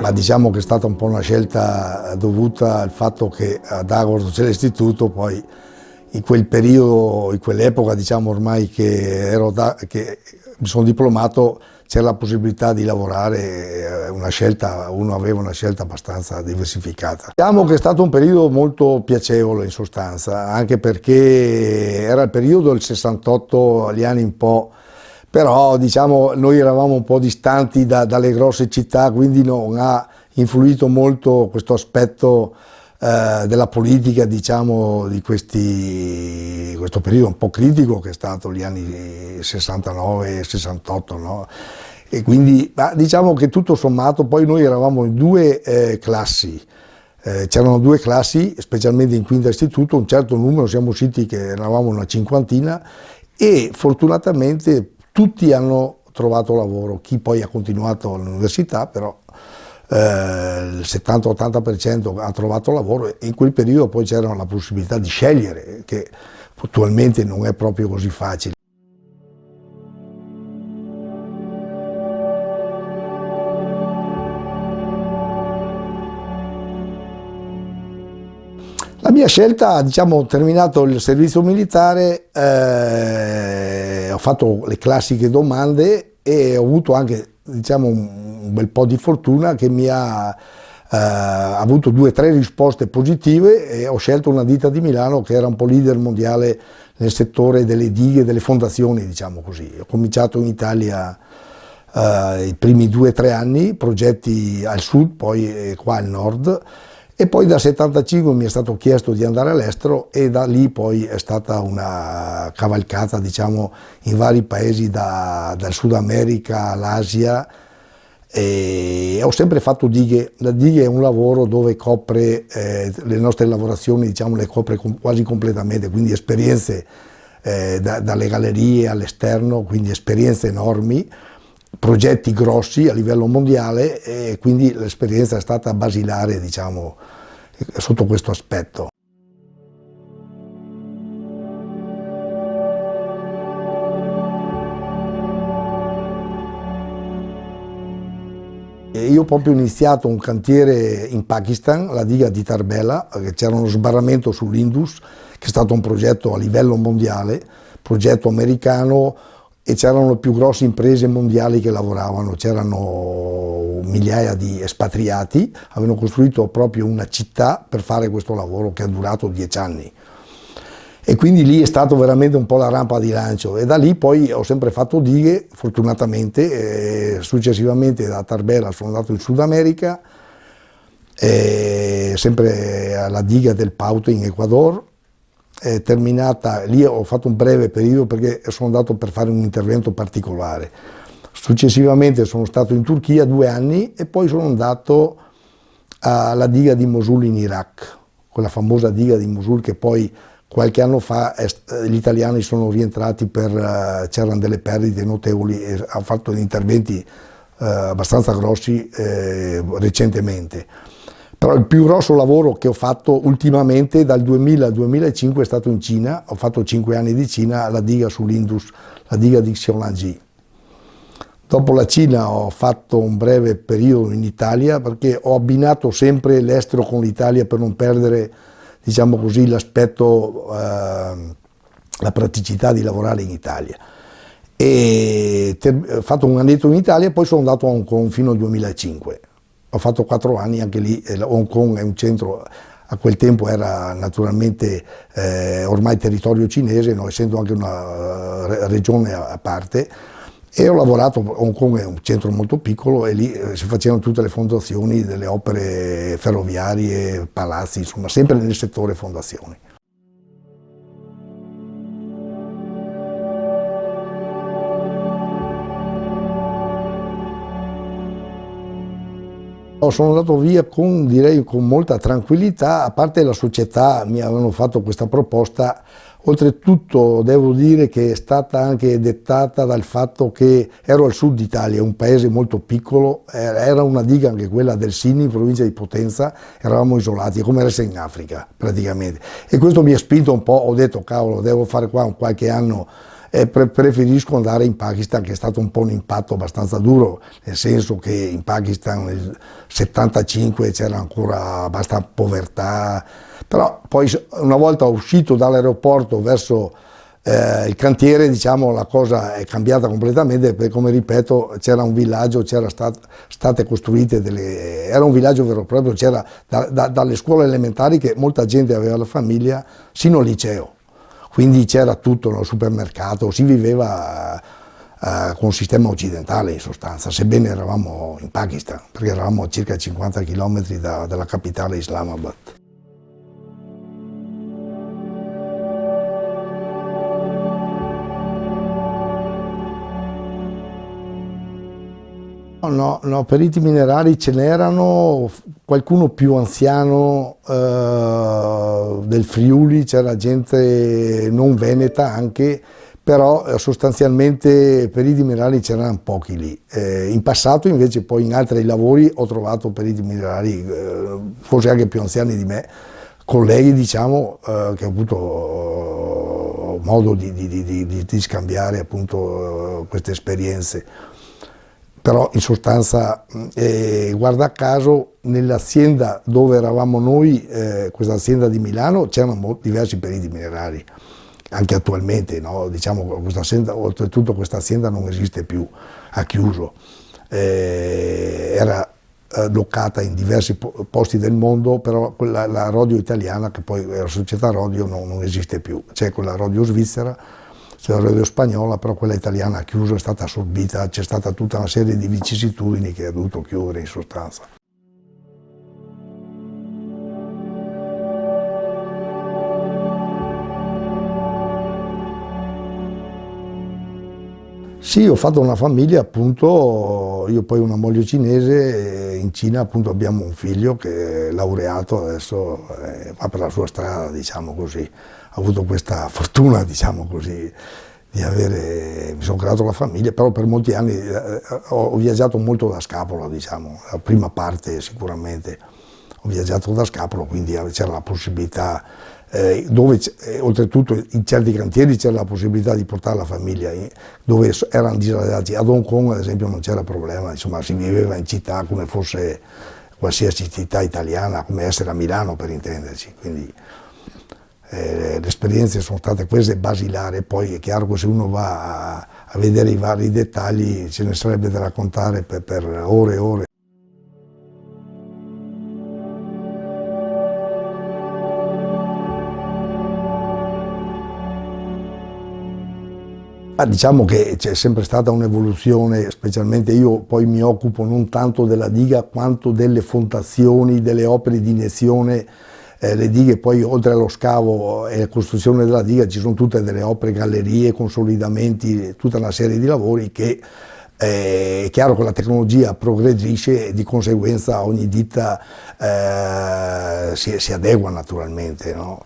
ma diciamo che è stata un po' una scelta dovuta al fatto che ad Agordo c'è l'istituto, poi in quel periodo, in quell'epoca, diciamo ormai che mi sono diplomato, c'era la possibilità di lavorare, uno aveva una scelta abbastanza diversificata. Diciamo che è stato un periodo molto piacevole in sostanza, anche perché era il periodo del 68, gli anni un po', però diciamo noi eravamo un po' distanti dalle grosse città, quindi non ha influito molto questo aspetto della politica, diciamo, di questo periodo un po' critico che è stato gli anni 69 e 68, no? E quindi diciamo che tutto sommato poi noi eravamo in due classi. C'erano due classi, specialmente in quinta istituto, un certo numero, siamo usciti che eravamo una cinquantina e fortunatamente tutti hanno trovato lavoro, chi poi ha continuato all'università, però il 70-80% ha trovato lavoro e in quel periodo poi c'era la possibilità di scegliere, che attualmente non è proprio così facile. La mia scelta, diciamo, terminato il servizio militare, ho fatto le classiche domande e ho avuto anche, diciamo, un bel po' di fortuna che mi ha avuto 2 o 3 risposte positive e ho scelto una ditta di Milano che era un po' leader mondiale nel settore delle dighe, delle fondazioni, diciamo così. Ho cominciato in Italia i primi 2 o 3 anni, progetti al sud, poi qua al nord. E poi dal 75 mi è stato chiesto di andare all'estero e da lì poi è stata una cavalcata, diciamo, in vari paesi dal Sud America all'Asia e ho sempre fatto dighe. La diga è un lavoro dove copre le nostre lavorazioni, diciamo, le copre quasi completamente, quindi esperienze dalle gallerie all'esterno, quindi esperienze enormi, progetti grossi a livello mondiale e quindi l'esperienza è stata basilare, diciamo, sotto questo aspetto. Io ho proprio iniziato un cantiere in Pakistan, la diga di Tarbela, che c'era uno sbarramento sull'Indus, che è stato un progetto a livello mondiale, progetto americano, e c'erano le più grosse imprese mondiali che lavoravano, c'erano migliaia di espatriati, avevano costruito proprio una città per fare questo lavoro che è durato 10 anni. E quindi lì è stato veramente un po' la rampa di lancio e da lì poi ho sempre fatto dighe, fortunatamente, e successivamente da Tarbela sono andato in Sud America, sempre alla diga del Paute in Ecuador. Terminata lì ho fatto un breve periodo perché sono andato per fare un intervento particolare. Successivamente sono stato in Turchia 2 anni e poi sono andato alla diga di Mosul in Iraq, quella famosa diga di Mosul che poi qualche anno fa gli italiani sono rientrati c'erano delle perdite notevoli e hanno fatto degli interventi abbastanza grossi recentemente. Però il più grosso lavoro che ho fatto ultimamente dal 2000 al 2005 è stato in Cina, ho fatto 5 anni di Cina alla diga sull'Indus, la diga di Xionglanji. Dopo la Cina ho fatto un breve periodo in Italia perché ho abbinato sempre l'estero con l'Italia per non perdere, diciamo così, l'aspetto, la praticità di lavorare in Italia. E ho fatto un annetto in Italia e poi sono andato a Hong Kong fino al 2005. Ho fatto 4 anni anche lì, Hong Kong è un centro, a quel tempo era naturalmente ormai territorio cinese, no? Essendo anche una regione a parte, e ho lavorato, Hong Kong è un centro molto piccolo e lì si facevano tutte le fondazioni delle opere ferroviarie, palazzi, insomma, sempre nel settore fondazioni. Sono andato via direi con molta tranquillità, a parte la società mi avevano fatto questa proposta, oltretutto devo dire che è stata anche dettata dal fatto che ero al sud Italia, un paese molto piccolo, era una diga anche quella del Sinni, in provincia di Potenza, eravamo isolati, come essere in Africa praticamente. E questo mi ha spinto un po', ho detto cavolo, devo fare qua qualche anno Preferisco andare in Pakistan, che è stato un po' un impatto abbastanza duro, nel senso che in Pakistan nel 75 c'era ancora abbastanza povertà, però poi una volta uscito dall'aeroporto verso il cantiere, diciamo, la cosa è cambiata completamente, perché, come ripeto, c'era un villaggio, state costruite era un villaggio vero e proprio, c'era dalle scuole elementari, che molta gente aveva la famiglia, sino al liceo. Quindi c'era tutto nel supermercato, si viveva con sistema occidentale in sostanza, sebbene eravamo in Pakistan, perché eravamo a circa 50 km dalla capitale Islamabad. No, periti minerari ce n'erano, qualcuno più anziano del Friuli, c'era gente non veneta anche, però sostanzialmente periti minerari c'erano pochi lì. In passato invece poi in altri lavori ho trovato periti minerari, forse anche più anziani di me, colleghi, diciamo, che ho avuto modo di scambiare appunto queste esperienze. Però in sostanza, guarda caso, nell'azienda dove eravamo noi, questa azienda di Milano, c'erano diversi periti minerari, anche attualmente, no? Diciamo, oltretutto questa azienda non esiste più, ha chiuso, era locata in diversi posti del mondo, però la Rodio italiana, che poi è la società Rodio, non esiste più, c'è quella Rodio svizzera, c'è la radio spagnola, però quella italiana ha chiuso, è stata assorbita, c'è stata tutta una serie di vicissitudini che ha dovuto chiudere in sostanza. Sì, ho fatto una famiglia, appunto, io poi ho una moglie cinese, e in Cina appunto abbiamo un figlio che è laureato, adesso va per la sua strada, diciamo così. Ho avuto questa fortuna, diciamo così, mi sono creato la famiglia, però per molti anni ho viaggiato molto da scapolo, diciamo, la prima parte sicuramente ho viaggiato da scapolo, quindi c'era la possibilità, dove oltretutto in certi cantieri c'era la possibilità di portare la famiglia, dove erano disagiati. Ad Hong Kong ad esempio non c'era problema, insomma si viveva in città come fosse qualsiasi città italiana, come essere a Milano per intenderci, quindi le esperienze sono state queste basilari. Poi è chiaro che se uno va a vedere i vari dettagli ce ne sarebbe da raccontare per ore e ore. Diciamo che c'è sempre stata un'evoluzione, specialmente io poi mi occupo non tanto della diga quanto delle fondazioni, delle opere di iniezione. Le dighe poi, oltre allo scavo e la costruzione della diga, ci sono tutte delle opere, gallerie, consolidamenti, tutta una serie di lavori che è chiaro che la tecnologia progredisce e di conseguenza ogni ditta si adegua naturalmente, no?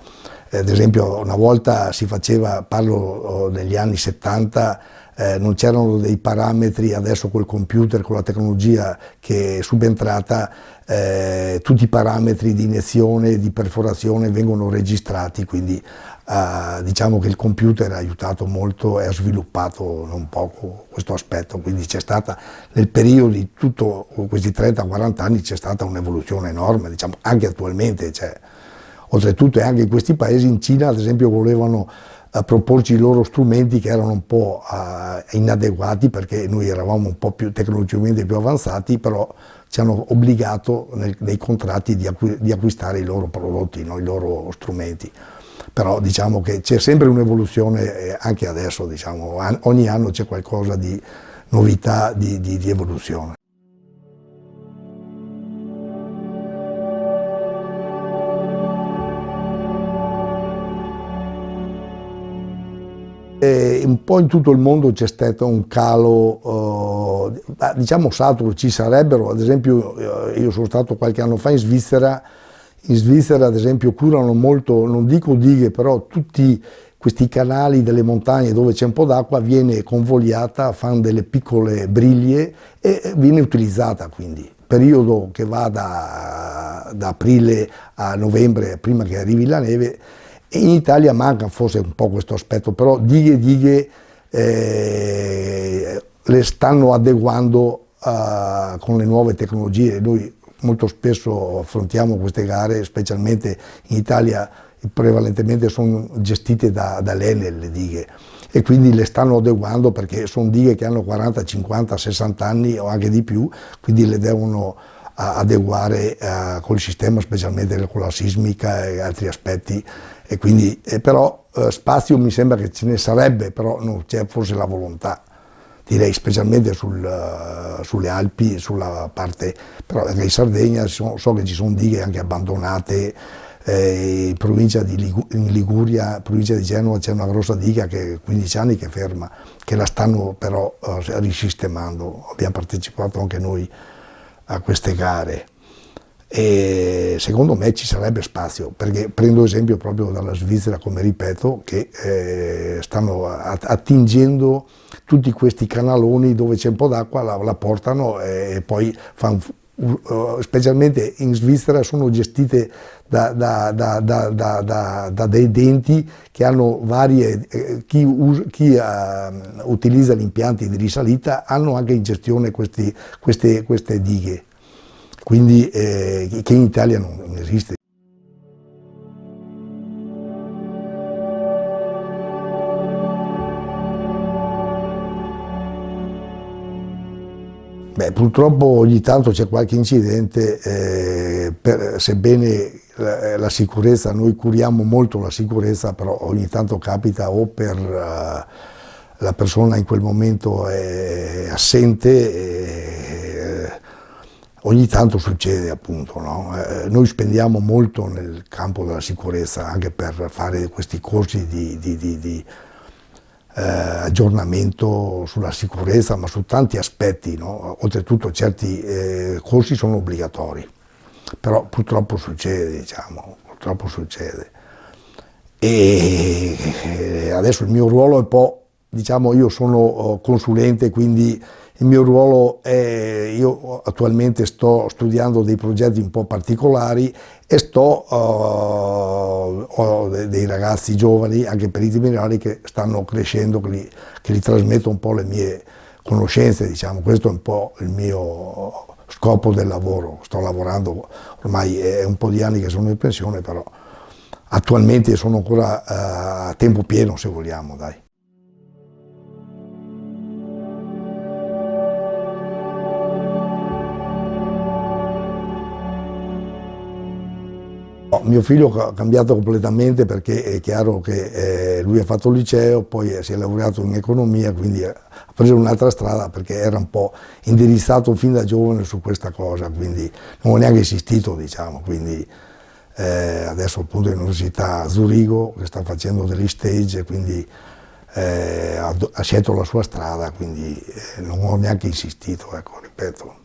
Ad esempio una volta si faceva, parlo degli anni 70, non c'erano dei parametri, adesso col computer, con la tecnologia che è subentrata, tutti i parametri di iniezione, di perforazione vengono registrati, quindi diciamo che il computer ha aiutato molto e ha sviluppato non poco questo aspetto, quindi c'è stata nel periodo di tutti questi 30-40 anni c'è stata un'evoluzione enorme, diciamo, anche attualmente c'è. Oltretutto anche in questi paesi, in Cina ad esempio, volevano proporci i loro strumenti che erano un po' inadeguati perché noi eravamo un po' più tecnologicamente più avanzati, però ci hanno obbligato nei contratti di acquistare i loro prodotti, no? I loro strumenti. Però diciamo che c'è sempre un'evoluzione anche adesso, diciamo, ogni anno c'è qualcosa di novità, di evoluzione. Un po' in tutto il mondo c'è stato un calo, diciamo saturo, ci sarebbero, ad esempio io sono stato qualche anno fa in Svizzera ad esempio curano molto, non dico dighe, però tutti questi canali delle montagne dove c'è un po' d'acqua viene convogliata, fanno delle piccole briglie e viene utilizzata, quindi periodo che va da aprile a novembre prima che arrivi la neve. E in Italia manca forse un po' questo aspetto, però dighe le stanno adeguando con le nuove tecnologie. Noi molto spesso affrontiamo queste gare, specialmente in Italia, prevalentemente sono gestite dall'Enel le dighe, e quindi le stanno adeguando perché sono dighe che hanno 40, 50, 60 anni o anche di più, quindi le devono adeguare col sistema, specialmente con la sismica e altri aspetti, e quindi, però spazio mi sembra che ce ne sarebbe, però non c'è forse la volontà, direi, specialmente sulle Alpi, sulla parte, però anche in Sardegna so che ci sono dighe anche abbandonate. In provincia in Liguria, provincia di Genova, c'è una grossa diga che 15 anni che è ferma, che la stanno però risistemando. Abbiamo partecipato anche noi a queste gare e secondo me ci sarebbe spazio, perché prendo esempio proprio dalla Svizzera, come ripeto, che stanno attingendo tutti questi canaloni dove c'è un po' d'acqua, la portano e poi fanno, specialmente in Svizzera sono gestite da dei denti che hanno varie, chi utilizza gli impianti di risalita hanno anche in gestione queste dighe, quindi che in Italia non esiste. Beh, purtroppo ogni tanto c'è qualche incidente, sebbene la sicurezza, noi curiamo molto la sicurezza, però ogni tanto capita o per la persona in quel momento è assente, ogni tanto succede appunto, no? Noi spendiamo molto nel campo della sicurezza anche per fare questi corsi di aggiornamento sulla sicurezza, ma su tanti aspetti, no? Oltretutto certi corsi sono obbligatori, però purtroppo succede, diciamo, purtroppo succede. E adesso il mio ruolo è un po', diciamo, io sono consulente, quindi il mio ruolo è, io attualmente sto studiando dei progetti un po' particolari e ho dei ragazzi giovani, anche periti minerali, che stanno crescendo, che gli trasmetto un po' le mie conoscenze, diciamo. Questo è un po' il mio scopo del lavoro. Sto lavorando, ormai è un po' di anni che sono in pensione, però attualmente sono ancora a tempo pieno, se vogliamo, dai. Mio figlio ha cambiato completamente, perché è chiaro che lui ha fatto il liceo, poi si è laureato in economia, quindi ha preso un'altra strada, perché era un po' indirizzato fin da giovane su questa cosa, quindi non ho neanche insistito, diciamo. Quindi adesso appunto è all'università a Zurigo, che sta facendo degli stage, quindi ha scelto la sua strada, quindi non ho neanche insistito, ecco, ripeto.